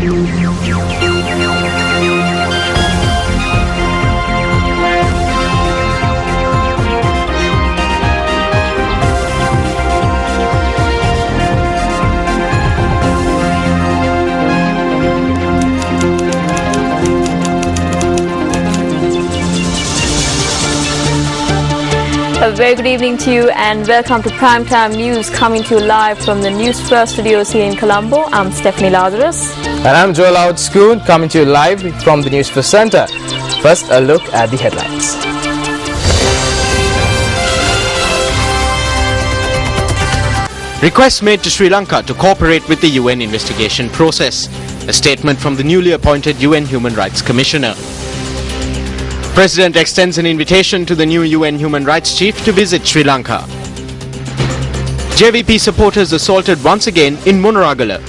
A very good evening to you and welcome to Primetime News, coming to you live from the Newsfirst studios here in Colombo. I'm Stephanie Lazarus. And I'm Joel Outscoon, coming to you live from the Newsfirst Center. First, a look at the headlines. Requests made to Sri Lanka to cooperate with the UN investigation process. A statement from the newly appointed UN Human Rights Commissioner. President extends an invitation to the new UN Human Rights Chief to visit Sri Lanka. JVP supporters assaulted once again in Munaragala.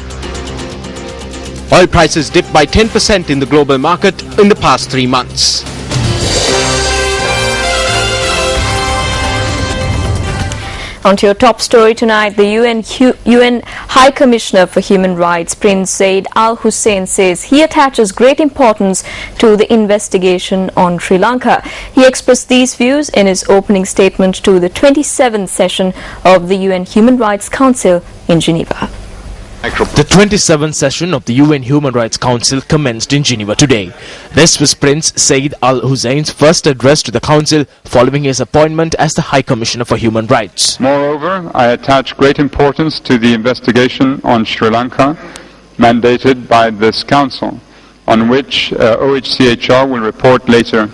Oil prices dipped by 10% in the global market in the past 3 months. On to your top story tonight, the UN High Commissioner for Human Rights, Prince Zeid Al Hussein, says he attaches great importance to the investigation on Sri Lanka. He expressed these views in his opening statement to the 27th session of the UN Human Rights Council in Geneva. The 27th session of the UN Human Rights Council commenced in Geneva today. This was Prince Zeid Al Hussein's first address to the Council following his appointment as the High Commissioner for Human Rights. Moreover, I attach great importance to the investigation on Sri Lanka mandated by this Council, on which OHCHR will report later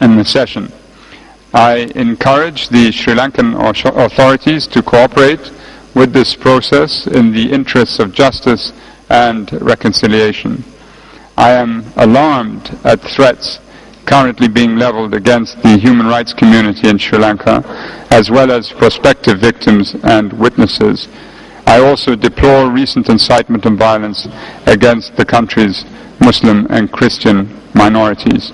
in the session. I encourage the Sri Lankan authorities to cooperate with this process in the interests of justice and reconciliation. I am alarmed at threats currently being leveled against the human rights community in Sri Lanka, as well as prospective victims and witnesses. I also deplore recent incitement and violence against the country's Muslim and Christian minorities.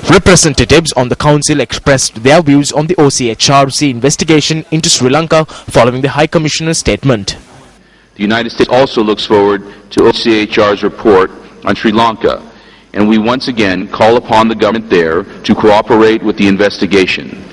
Representatives on the Council expressed their views on the OCHRC investigation into Sri Lanka following the High Commissioner's statement. The United States also looks forward to OCHR's report on Sri Lanka, and we once again call upon the government there to cooperate with the investigation.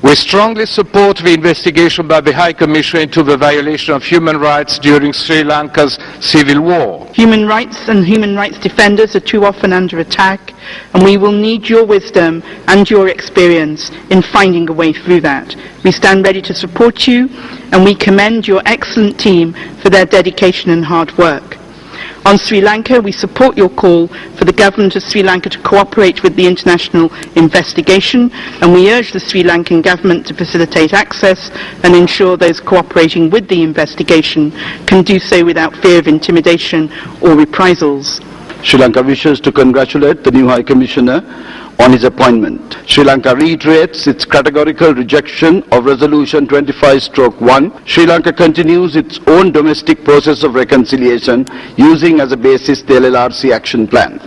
We strongly support the investigation by the High Commissioner into the violation of human rights during Sri Lanka's civil war. Human rights and human rights defenders are too often under attack, and we will need your wisdom and your experience in finding a way through that. We stand ready to support you, and we commend your excellent team for their dedication and hard work. On Sri Lanka, we support your call for the government of Sri Lanka to cooperate with the international investigation, and we urge the Sri Lankan government to facilitate access and ensure those cooperating with the investigation can do so without fear of intimidation or reprisals. Sri Lanka wishes to congratulate the new High Commissioner on his appointment. Sri Lanka reiterates its categorical rejection of Resolution 25/1. Sri Lanka continues its own domestic process of reconciliation using as a basis the LLRC action plan.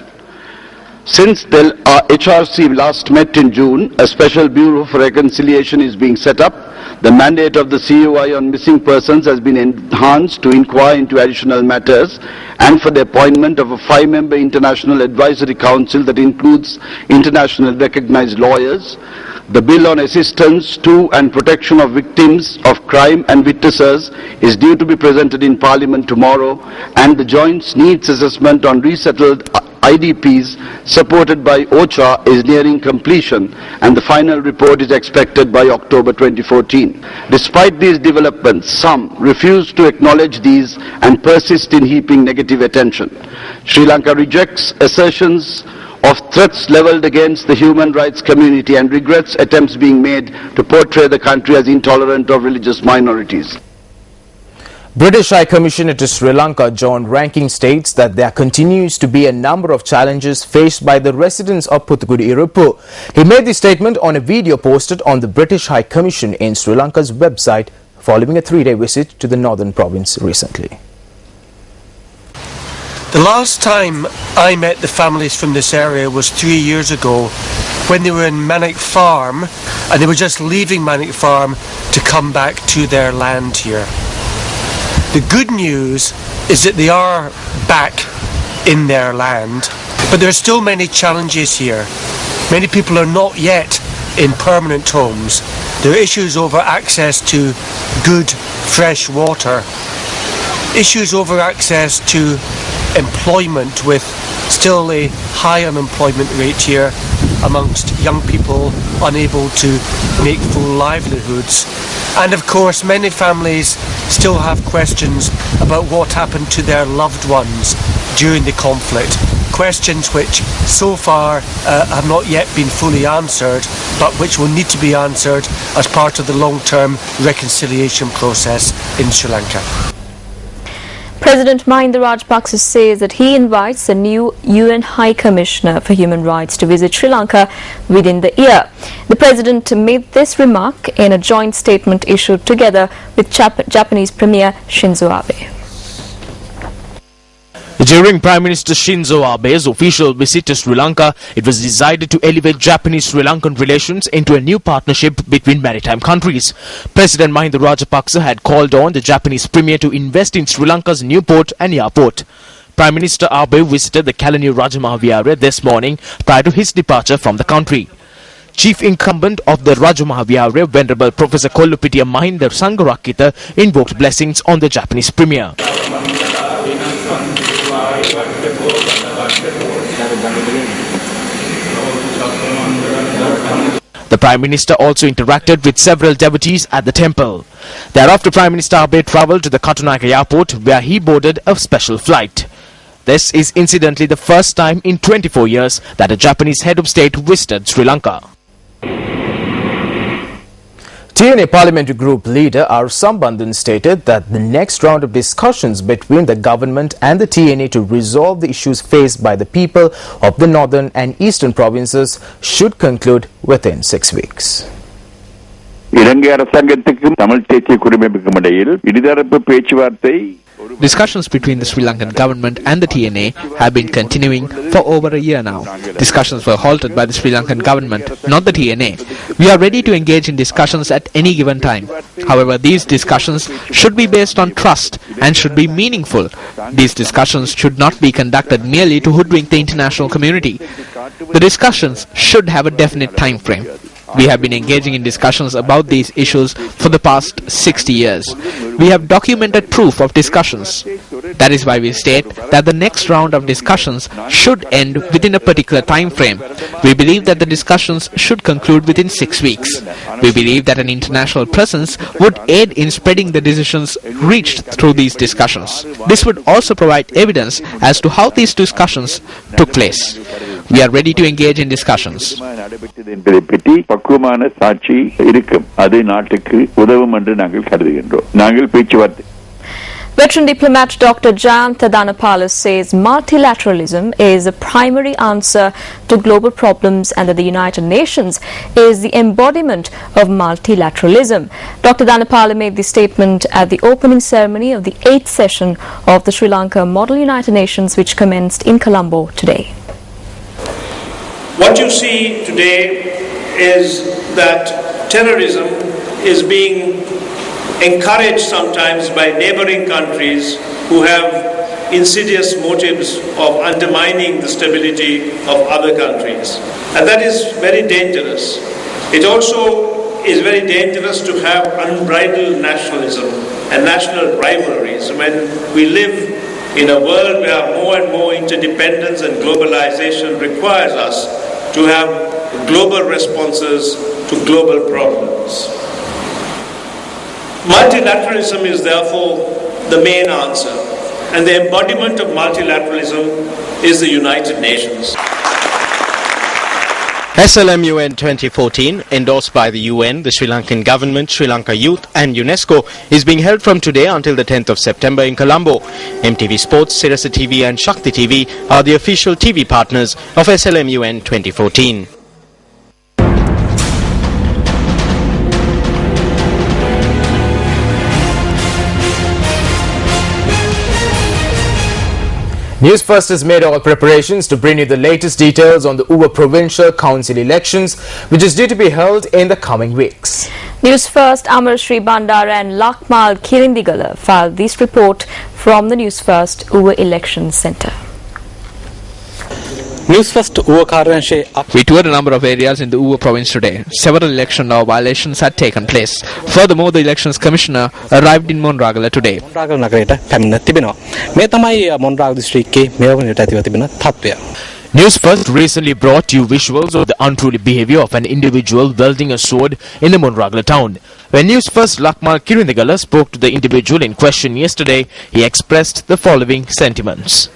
Since the HRC last met in June, a special Bureau for Reconciliation is being set up. The mandate of the CUI on missing persons has been enhanced to inquire into additional matters and for the appointment of a 5-member International Advisory Council that includes international recognized lawyers. The Bill on Assistance to and Protection of Victims of Crime and Witnesses is due to be presented in Parliament tomorrow, and the Joint Needs Assessment on Resettled IDPs supported by OCHA is nearing completion, and the final report is expected by October 2014. Despite these developments, some refuse to acknowledge these and persist in heaping negative attention. Sri Lanka rejects assertions of threats leveled against the human rights community and regrets attempts being made to portray the country as intolerant of religious minorities. British High Commissioner to Sri Lanka John Ranking states that there continues to be a number of challenges faced by the residents of Puthukudi Iruppu. He made the statement on a video posted on the British High Commission in Sri Lanka's website following a 3-day visit to the northern province recently. The last time I met the families from this area was 3 years ago when they were in Manic Farm, and they were just leaving Manic Farm to come back to their land here. The good news is that they are back in their land. But there are still many challenges here. Many people are not yet in permanent homes. There are issues over access to good, fresh water. Issues over access to employment, with still a high unemployment rate here amongst young people unable to make full livelihoods. And of course, many families still have questions about what happened to their loved ones during the conflict. Questions which so far have not yet been fully answered, but which will need to be answered as part of the long-term reconciliation process in Sri Lanka. President Mahinda Rajapaksa says that he invites the new UN High Commissioner for Human Rights to visit Sri Lanka within the year. The President made this remark in a joint statement issued together with Japanese Premier Shinzo Abe. During Prime Minister Shinzo Abe's official visit to Sri Lanka, it was decided to elevate Japanese-Sri Lankan relations into a new partnership between maritime countries. President Mahinda Rajapaksa had called on the Japanese Premier to invest in Sri Lanka's new port and airport. Prime Minister Abe visited the Kalaniya Rajamahavyara this morning prior to his departure from the country. Chief incumbent of the Rajamahavyara, Venerable Professor Kollupitiya Mahinda Sangarakita, invoked blessings on the Japanese Premier. The Prime Minister also interacted with several devotees at the temple. Thereafter, Prime Minister Abe travelled to the Katunaika airport, where he boarded a special flight. This is incidentally the first time in 24 years that a Japanese head of state visited Sri Lanka. TNA Parliamentary Group leader R. Sambandhan stated that the next round of discussions between the government and the TNA to resolve the issues faced by the people of the northern and eastern provinces should conclude within 6 weeks. Discussions between the Sri Lankan government and the TNA have been continuing for over a year now. Discussions were halted by the Sri Lankan government, not the TNA. We are ready to engage in discussions at any given time. However, these discussions should be based on trust and should be meaningful. These discussions should not be conducted merely to hoodwink the international community. The discussions should have a definite time frame. We have been engaging in discussions about these issues for the past 60 years. We have documented proof of discussions. That is why we state that the next round of discussions should end within a particular time frame. We believe that the discussions should conclude within 6 weeks. We believe that an international presence would aid in spreading the decisions reached through these discussions. This would also provide evidence as to how these discussions took place. We are ready to engage in discussions. Veteran diplomat Dr. Jayantha Dhanapala says multilateralism is a primary answer to global problems and that the United Nations is the embodiment of multilateralism. Dr. Dhanapala made this statement at the opening ceremony of the 8th session of the Sri Lanka Model United Nations, which commenced in Colombo today. What you see today is that terrorism is being encouraged sometimes by neighboring countries who have insidious motives of undermining the stability of other countries. And that is very dangerous. It also is very dangerous to have unbridled nationalism and national rivalries when we live in a world where more and more interdependence and globalization requires us to have global responses to global problems. Multilateralism is therefore the main answer, and the embodiment of multilateralism is the United Nations. SLM UN 2014, endorsed by the UN, the Sri Lankan government, Sri Lanka Youth and UNESCO, is being held from today until the 10th of September in Colombo. MTV Sports, Sirasa TV and Shakti TV are the official TV partners of SLM UN 2014. Newsfirst has made all preparations to bring you the latest details on the Uva Provincial Council elections, which is due to be held in the coming weeks. Newsfirst Amar Shri Bandara and Lakmal Kirindigala filed this report from the Newsfirst Uva Election Centre. We toured a number of areas in the Uva province today. Several election law violations had taken place. Furthermore, the elections commissioner arrived in Monragala today. Newsfirst recently brought you visuals of the unruly behavior of an individual wielding a sword in the Monragala town. When Newsfirst Lakmal Kirindagala spoke to the individual in question yesterday, he expressed the following sentiments.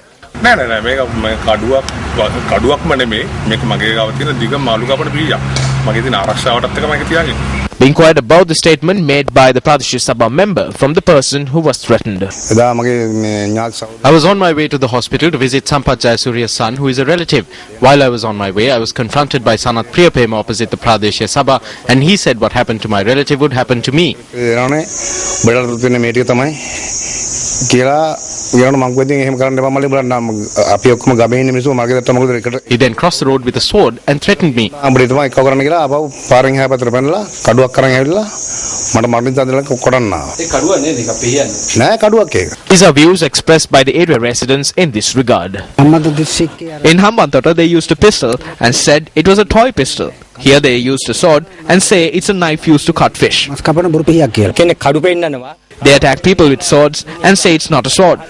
Being quiet about the statement made by the Pradesh Sabha member from the person who was threatened. I was on my way to the hospital to visit Sampath Jayasuriya's son, who is a relative. While I was on my way, I was confronted by Sanath Priyapema opposite the Pradesh Sabha, and he said what happened to my relative would happen to me. He then crossed the road with a sword and threatened me. These are views expressed by the area residents in this regard. In Hambantota, they used a pistol and said it was a toy pistol. Here they used a sword and say it's a knife used to cut fish. They attack people with swords and say it's not a sword.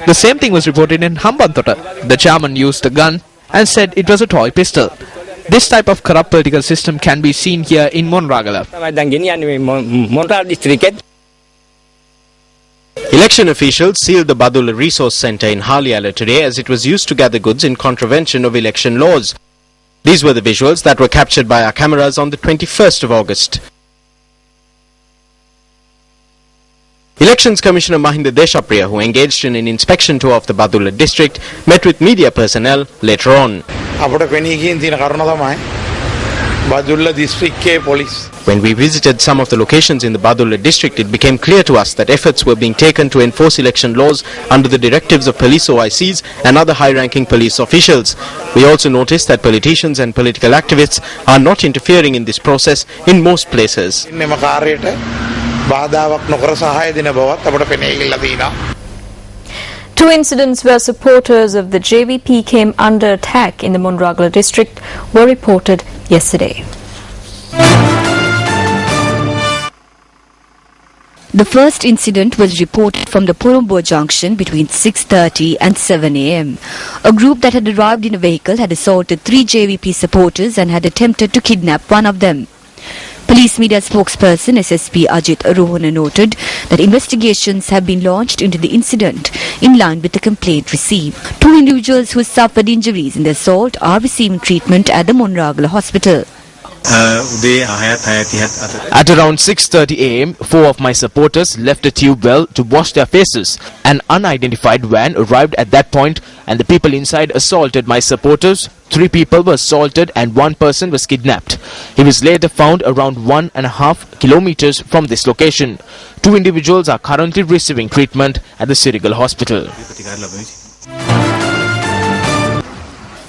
The same thing was reported in Hambantota. The chairman used a gun and said it was a toy pistol. This type of corrupt political system can be seen here in Monragala. Election officials sealed the Badula Resource Centre in Haliala today as it was used to gather goods in contravention of election laws. These were the visuals that were captured by our cameras on the 21st of August. Elections Commissioner Mahinda Deshapriya, who engaged in an inspection tour of the Badula district, met with media personnel later on. When we visited some of the locations in the Badula district, it became clear to us that efforts were being taken to enforce election laws under the directives of police OICs and other high-ranking police officials. We also noticed that politicians and political activists are not interfering in this process in most places. Two incidents where supporters of the JVP came under attack in the Monragala district were reported yesterday. The first incident was reported from the Porombo junction between 6:30 and 7 a.m. A group that had arrived in a vehicle had assaulted 3 JVP supporters and had attempted to kidnap one of them. Police media spokesperson SSP Ajit Rohana noted that investigations have been launched into the incident in line with the complaint received. 2 individuals who suffered injuries in the assault are receiving treatment at the Monragala hospital. At around 6:30 a.m., 4 of my supporters left a tube well to wash their faces. An unidentified van arrived at that point and the people inside assaulted my supporters. 3 people were assaulted and 1 person was kidnapped. He was later found around 1.5 kilometers from this location. 2 individuals are currently receiving treatment at the Sirigal hospital.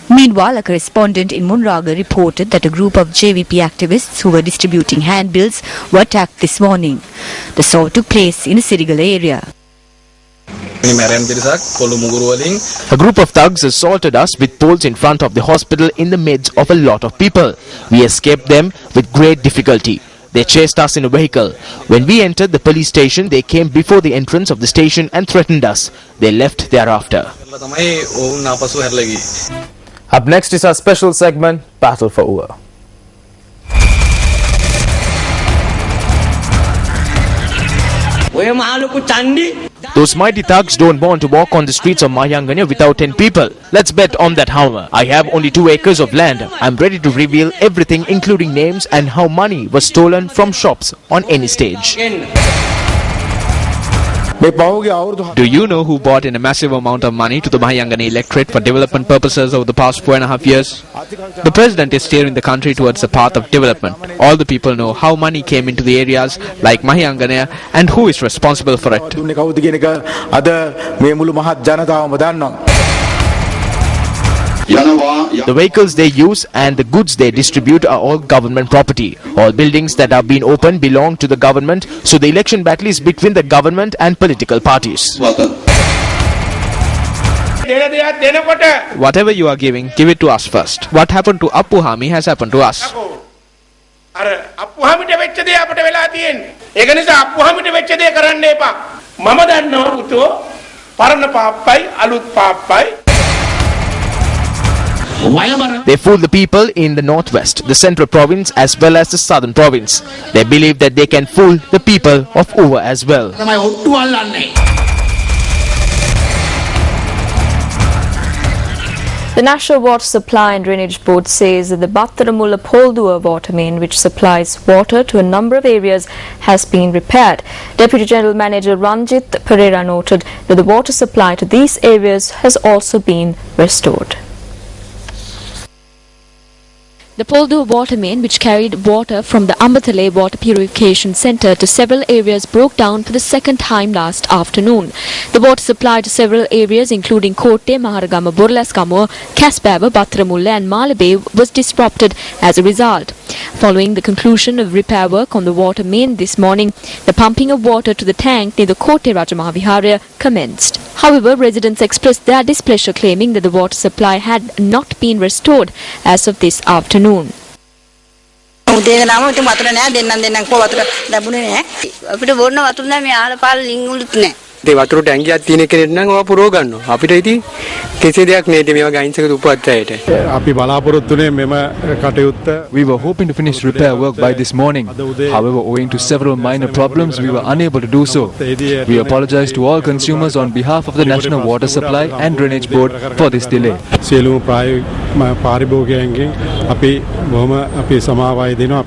Meanwhile, a correspondent in Monragala reported that a group of JVP activists who were distributing handbills were attacked this morning. The assault took place in the Sirigal area. A group of thugs assaulted us with poles in front of the hospital in the midst of a lot of people. We escaped them with great difficulty. They chased us in a vehicle. When we entered the police station, they came before the entrance of the station and threatened us. They left thereafter. Up next is our special segment, Battle for Ua. Those mighty thugs don't want to walk on the streets of Mahayanganya without 10 people. Let's bet on that hammer. I have only 2 acres of land. I'm ready to reveal everything, including names and how money was stolen from shops on any stage. Do you know who brought in a massive amount of money to the Mahayangana electorate for development purposes over the past 4.5 years? The president is steering the country towards the path of development. All the people know how money came into the areas like Mahayangana and who is responsible for it. The vehicles they use and the goods they distribute are all government property. All buildings that have been opened belong to the government, so the election battle is between the government and political parties. Whatever you are giving, give it to us first. What happened to Appuhami has happened to us. They fool the people in the northwest, the central province as well as the southern province. They believe that they can fool the people of Uva as well. The National Water Supply and Drainage Board says that the Battaramulla Poldua water main, which supplies water to a number of areas, has been repaired. Deputy General Manager Ranjit Pereira noted that the water supply to these areas has also been restored. The Poldua water main, which carried water from the Ambatale Water Purification Centre to several areas, broke down for the second time last afternoon. The water supply to several areas including Kotte, Maharagama, Burlaskamo, Kasbaba, Battaramulla and Malabe was disrupted as a result. Following the conclusion of repair work on the water main this morning, the pumping of water to the tank near the Kotte Rajamahaviharya commenced. However, residents expressed their displeasure, claiming that the water supply had not been restored as of this afternoon. ඒ වතුර ටැංකියක් තියෙන කෙනෙක් නම් ඔය පුරව ගන්නවා. අපිට ඉතින් කිසි දෙයක් නෑ මේවා ගයින්ස් එක උපත්යයට. අපි බලාපොරොත්තුනේ මෙම කටයුත්ත. We were hoping to finish repair work by this morning. However, owing to several minor problems, we were unable to do so. We apologize to all consumers on behalf of the National Water Supply and Drainage Board for this delay. සියලුම පාරිභෝගිකයන්ගෙන් අපි බොහොම අපි සමාවයි දෙනවා.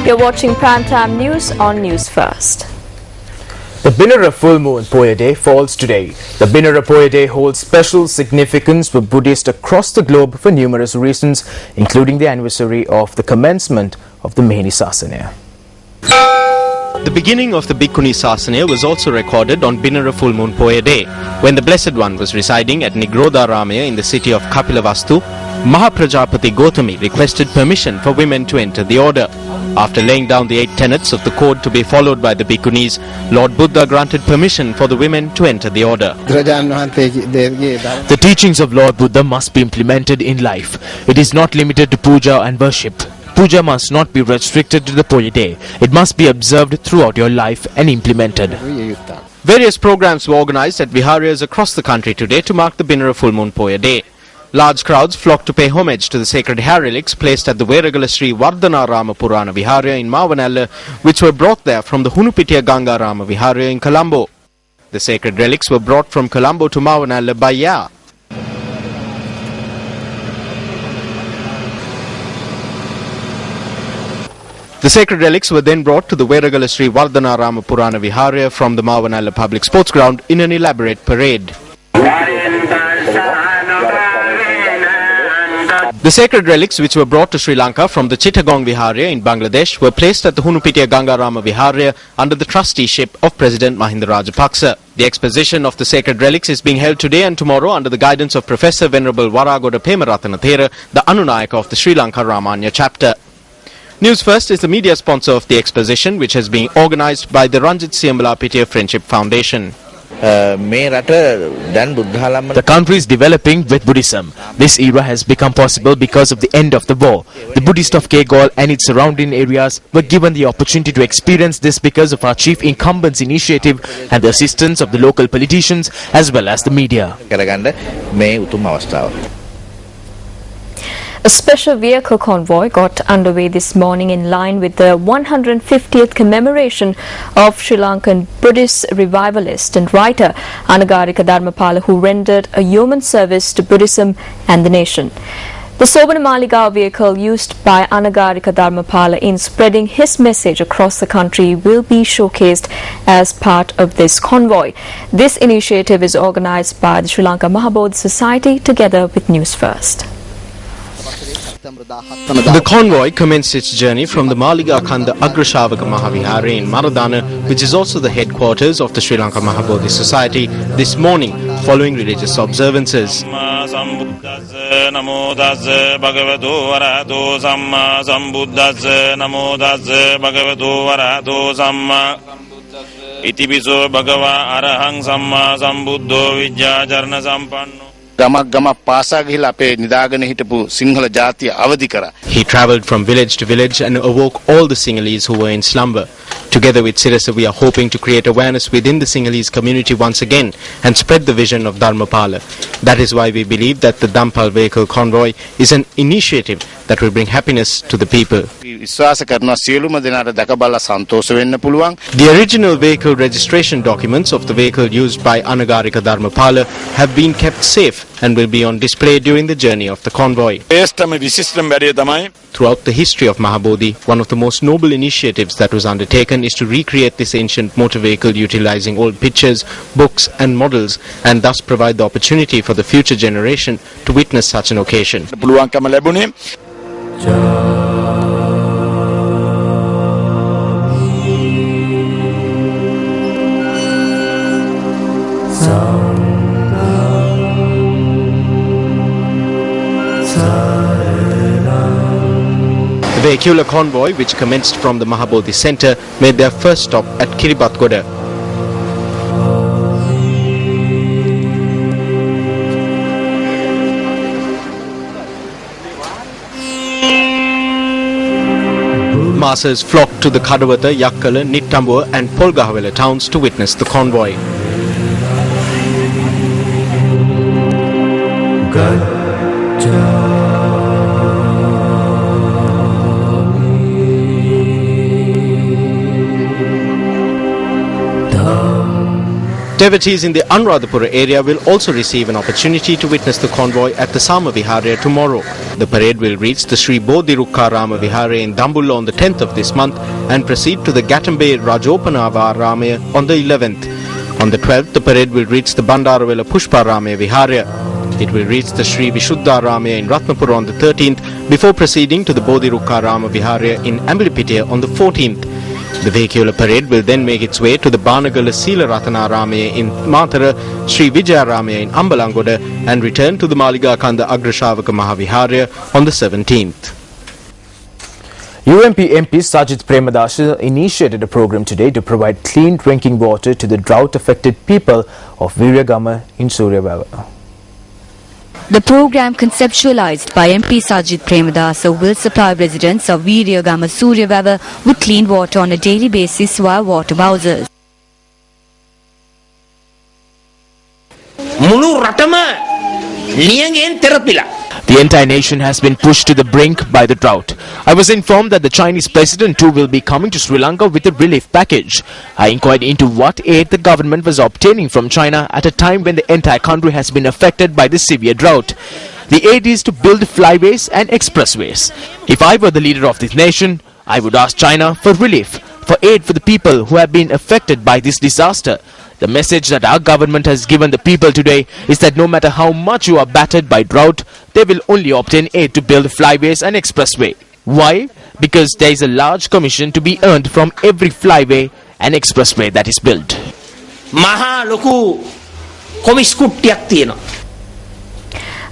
You're watching Primetime News on News First. The Binara Full Moon Poya Day falls today. The Binara Poya Day holds special significance for Buddhists across the globe for numerous reasons, including the anniversary of the commencement of the Mehni Sasana. The beginning of the Bhikkhuni Sasana was also recorded on Binara Full Moon Poya Day, when the Blessed One was residing at Nigrodha Ramaya in the city of Kapilavastu. Mahaprajapati Gautami requested permission for women to enter the order. After laying down the 8 tenets of the code to be followed by the Bhikkhunis, Lord Buddha granted permission for the women to enter the order. The teachings of Lord Buddha must be implemented in life. It is not limited to puja and worship. Puja must not be restricted to the Poya Day. It must be observed throughout your life and implemented. Various programs were organized at Viharyas across the country today to mark the Binara Full Moon Poya Day. Large crowds flocked to pay homage to the sacred hair relics placed at the Veragala Sri Vardhanarama Purana Viharya in Mavanalla, which were brought there from the Hunupitiya Ganga Rama Viharya in Colombo. The sacred relics were brought from Colombo to Mavanalla by air. The sacred relics were then brought to the Veragala Sri Vardhanarama Purana Viharya from the Mavanalla Public Sports Ground in an elaborate parade. The sacred relics which were brought to Sri Lanka from the Chittagong Viharya in Bangladesh were placed at the Hunupitiya Ganga Rama Viharya under the trusteeship of President Mahinda Rajapaksa. The exposition of the sacred relics is being held today and tomorrow under the guidance of Professor Venerable Waragoda Pemaratana Thera, the Anunayaka of the Sri Lanka Ramanya chapter. News First is the media sponsor of the exposition, which has been organized by the Ranjit Siambalapitiya Friendship Foundation. The country is developing with Buddhism. This era has become possible because of the end of the war. The Buddhists of Kegol and its surrounding areas were given the opportunity to experience this because of our chief incumbent's initiative and the assistance of the local politicians as well as the media. A special vehicle convoy got underway this morning in line with the 150th commemoration of Sri Lankan Buddhist revivalist and writer Anagarika Dharmapala, who rendered a yeoman service to Buddhism and the nation. The Sobana Maligaon vehicle used by Anagarika Dharmapala in spreading his message across the country will be showcased as part of this convoy. This initiative is organized by the Sri Lanka Mahabodhi Society together with News First. The convoy commenced its journey from the Maliga Khanda Agrashavaka Mahavihare in Maradana, which is also the headquarters of the Sri Lanka Mahabodhi Society, this morning following religious observances. He travelled from village to village and awoke all the Sinhalese who were in slumber. Together with Sirasa, we are hoping to create awareness within the Sinhalese community once again and spread the vision of Dharmapala. That is why we believe that the Dampal vehicle convoy is an initiative that will bring happiness to the people. The original vehicle registration documents of the vehicle used by Anagarika Dharmapala have been kept safe and will be on display during the journey of the convoy. Throughout the history of Mahabodhi, one of the most noble initiatives that was undertaken is to recreate this ancient motor vehicle utilizing old pictures, books and models, and thus provide the opportunity for the future generation to witness such an occasion. The vehicular convoy, which commenced from the Mahabodhi Centre, made their first stop at Kiribatgoda. Masses flocked to the Kadawatha, Yakkala, Nittambua and Polgahawela towns to witness the convoy. Devotees in the Anuradhapura area will also receive an opportunity to witness the convoy at the Sama Vihare tomorrow. The parade will reach the Sri Bodhirukka Rama Vihare in Dambulla on the 10th of this month and proceed to the Gatambe Rajopanava Ramaya on the 11th. On the 12th, the parade will reach the Bandaravela Pushpa Ramaya Vihare. It will reach the Sri Vishuddha Ramaya in Ratnapura on the 13th before proceeding to the Bodhirukka Rama Vihare in Ambalipitiya on the 14th. The vehicular parade will then make its way to the Banagala Sila Ratana Ramaya in Matara, Sri Vijaya Ramaya in Ambalangoda and return to the Maliga Kanda Agrashavaka Mahavihare on the 17th. UMP MP Sajid Premadasa initiated a program today to provide clean drinking water to the drought-affected people of Viryagama in Suryavava. The program, conceptualized by MP Sajid Premadasa, will supply residents of Viryagama Suryavava with clean water on a daily basis via water bowsers. The entire nation has been pushed to the brink by the drought. I was informed that the Chinese president too will be coming to Sri Lanka with a relief package. I inquired into what aid the government was obtaining from China at a time when the entire country has been affected by the severe drought. The aid is to build flyways and expressways. If I were the leader of this nation, I would ask China for relief, for aid for the people who have been affected by this disaster. The message that our government has given the people today is that no matter how much you are battered by drought, they will only obtain aid to build flyways and expressway. Why? Because there is a large commission to be earned from every flyway and expressway that is built.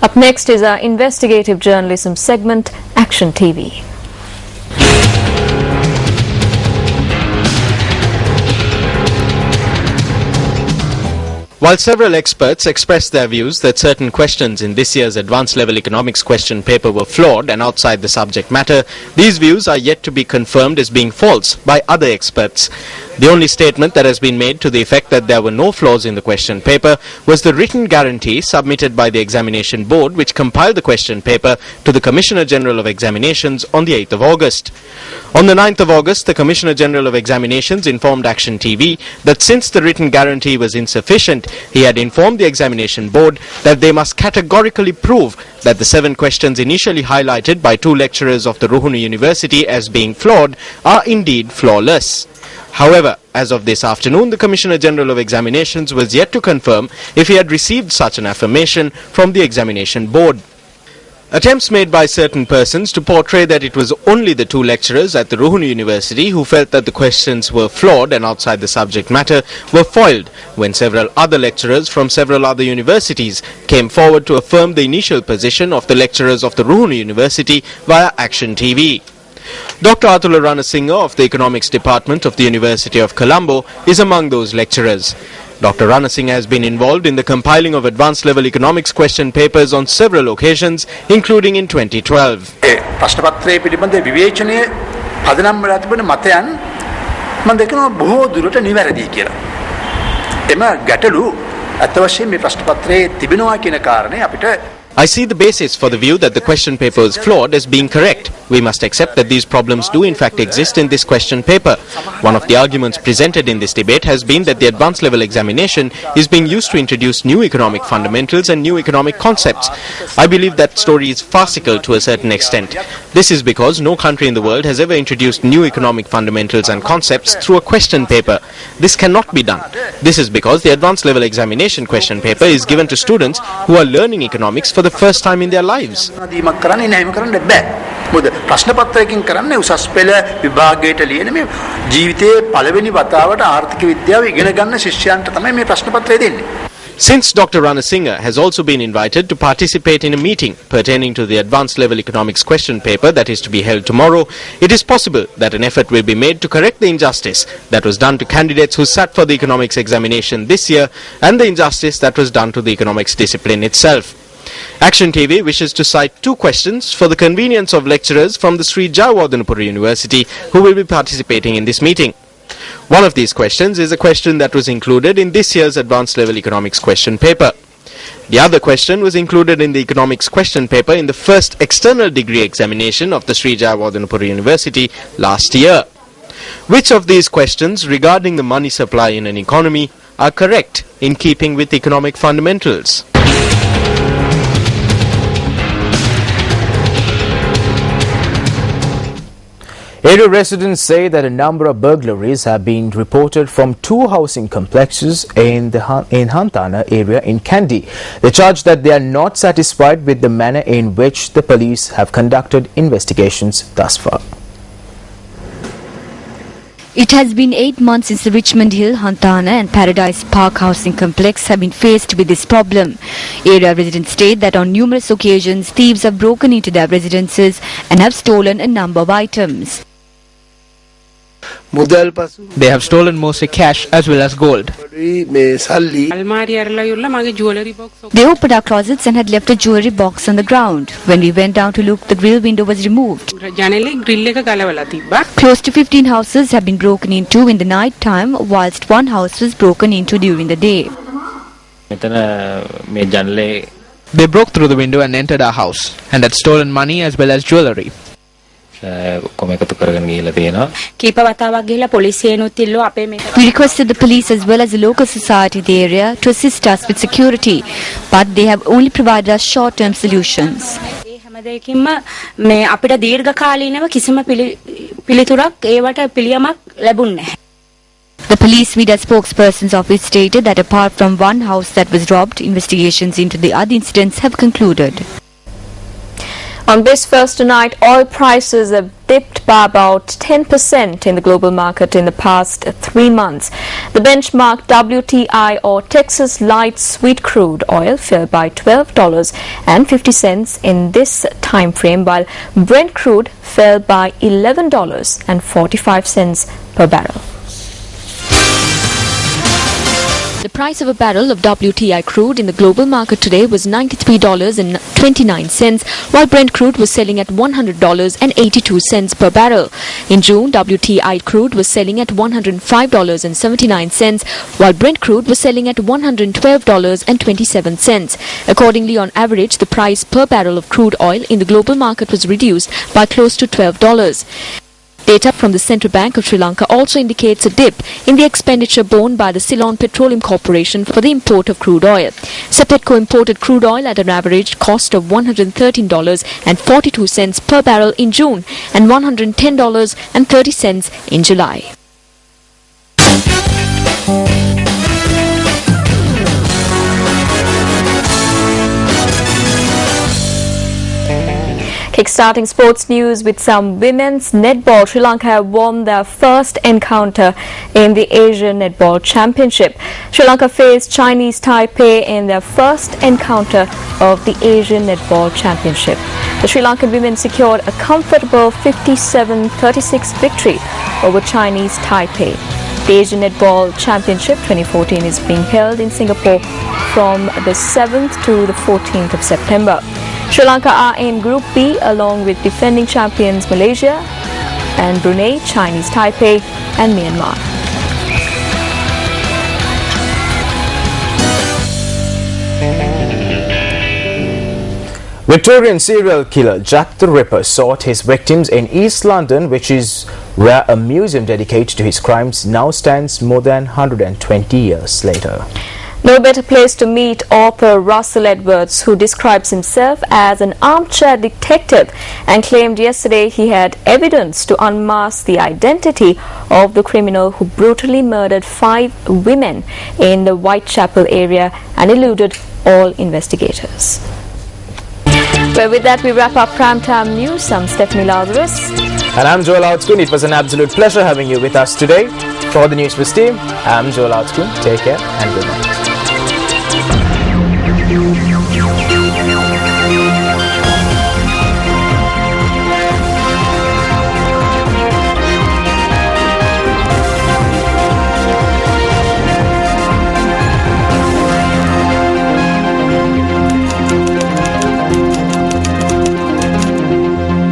Up next is our investigative journalism segment, Action TV. While several experts expressed their views that certain questions in this year's advanced level economics question paper were flawed and outside the subject matter, these views are yet to be confirmed as being false by other experts. The only statement that has been made to the effect that there were no flaws in the question paper was the written guarantee submitted by the examination board, which compiled the question paper to the Commissioner General of Examinations on the 8th of August. On the 9th of August, the Commissioner General of Examinations informed Action TV that since the written guarantee was insufficient, he had informed the examination board that they must categorically prove that the 7 questions initially highlighted by 2 lecturers of the Ruhunu University as being flawed are indeed flawless. However, as of this afternoon, the Commissioner General of Examinations was yet to confirm if he had received such an affirmation from the examination board. Attempts made by certain persons to portray that it was only the two lecturers at the Ruhunu University who felt that the questions were flawed and outside the subject matter were foiled when several other lecturers from several other universities came forward to affirm the initial position of the lecturers of the Ruhunu University via Action TV. Dr. Atula Ranasinghe of the Economics Department of the University of Colombo is among those lecturers. Dr. Ranasinghe has been involved in the compiling of advanced level economics question papers on several occasions, including in 2012. ප්‍රශ්නපත්‍රයේ පිළිබඳ විවේචනයේ පදනම් වෙලා තිබෙන මතයන් මම දෙකනවා බොහෝ දුරට නිවැරදි කියලා. එම ගැටලු අත් වශයෙන් මේ ප්‍රශ්නපත්‍රයේ තිබෙනවා කියන කාරණේ අපිට I see the basis for the view that the question paper is flawed as being correct. We must accept that these problems do in fact exist in this question paper. One of the arguments presented in this debate has been that the advanced level examination is being used to introduce new economic fundamentals and new economic concepts. I believe that story is farcical to a certain extent. This is because no country in the world has ever introduced new economic fundamentals and concepts through a question paper. This cannot be done. This is because the advanced level examination question paper is given to students who are learning economics for the first time in their lives. ප්‍රශ්න පත්‍රයකින් කරන්නේ උසස් පෙළ විභාගයට ලියන මේ ජීවිතයේ පළවෙනි වතාවට ආර්ථික විද්‍යාව ඉගෙන ගන්න ශිෂ්‍යයන්ට තමයි මේ ප්‍රශ්න පත්‍රය දෙන්නේ. Since Dr. Ranasinghe has also been invited to participate in a meeting pertaining to the advanced level economics question paper that is to be held tomorrow, it is possible that an effort will be made to correct the injustice that was done to candidates who sat for the economics examination this year and the injustice that was done to the economics discipline itself. Action TV wishes to cite two questions for the convenience of lecturers from the Sri Jayawardhanapura University who will be participating in this meeting. One of these questions is a question that was included in this year's advanced level economics question paper. The other question was included in the economics question paper in the first external degree examination of the Sri Jayawardhanapura University last year. Which of these questions regarding the money supply in an economy are correct in keeping with economic fundamentals? Area residents say that a number of burglaries have been reported from two housing complexes in Hantana area in Kandy. They charge that they are not satisfied with the manner in which the police have conducted investigations thus far. It has been 8 months since the Richmond Hill, Hantana and Paradise Park housing complex have been faced with this problem. Area residents state that on numerous occasions thieves have broken into their residences and have stolen a number of items. They have stolen mostly cash as well as gold. They opened our closets and had left a jewellery box on the ground. When we went down to look, the grill window was removed. Close to 15 houses have been broken into in the night time, whilst one house was broken into during the day. They broke through the window and entered our house and had stolen money as well as jewellery. We requested the police as well as the local society in the area to assist us with security, but they have only provided us short-term solutions. The police media spokesperson's office stated that apart from one house that was robbed, investigations into the other incidents have concluded. On this first tonight, oil prices have dipped by about 10% in the global market in the past 3 months. The benchmark WTI or Texas Light Sweet Crude Oil fell by $12.50 in this time frame, while Brent crude fell by $11.45 per barrel. The price of a barrel of WTI crude in the global market today was $93.29, while Brent crude was selling at $100.82 per barrel. In June, WTI crude was selling at $105.79, while Brent crude was selling at $112.27. Accordingly, on average, the price per barrel of crude oil in the global market was reduced by close to $12. Data from the Central Bank of Sri Lanka also indicates a dip in the expenditure borne by the Ceylon Petroleum Corporation for the import of crude oil. Sepetco imported crude oil at an average cost of $113.42 per barrel in June and $110.30 in July. Kickstarting sports news with some women's netball. Sri Lanka have won their first encounter in the Asian Netball Championship. Sri Lanka faced Chinese Taipei in their first encounter of the Asian Netball Championship. The Sri Lankan women secured a comfortable 57-36 victory over Chinese Taipei. The Asian Netball Championship 2014 is being held in Singapore from the 7th to the 14th of September. Sri Lanka are in Group B along with defending champions Malaysia and Brunei, Chinese Taipei and Myanmar. Victorian serial killer Jack the Ripper sought his victims in East London, which is where a museum dedicated to his crimes now stands more than 120 years later. No better place to meet author Russell Edwards, who describes himself as an armchair detective and claimed yesterday he had evidence to unmask the identity of the criminal who brutally murdered 5 women in the Whitechapel area and eluded all investigators. Well, with that, we wrap up Primetime News. I'm Stephanie Lazarus. And I'm Joel Outskun. It was an absolute pleasure having you with us today. For the Newsfirst team, I'm Joel Outskun. Take care and good night.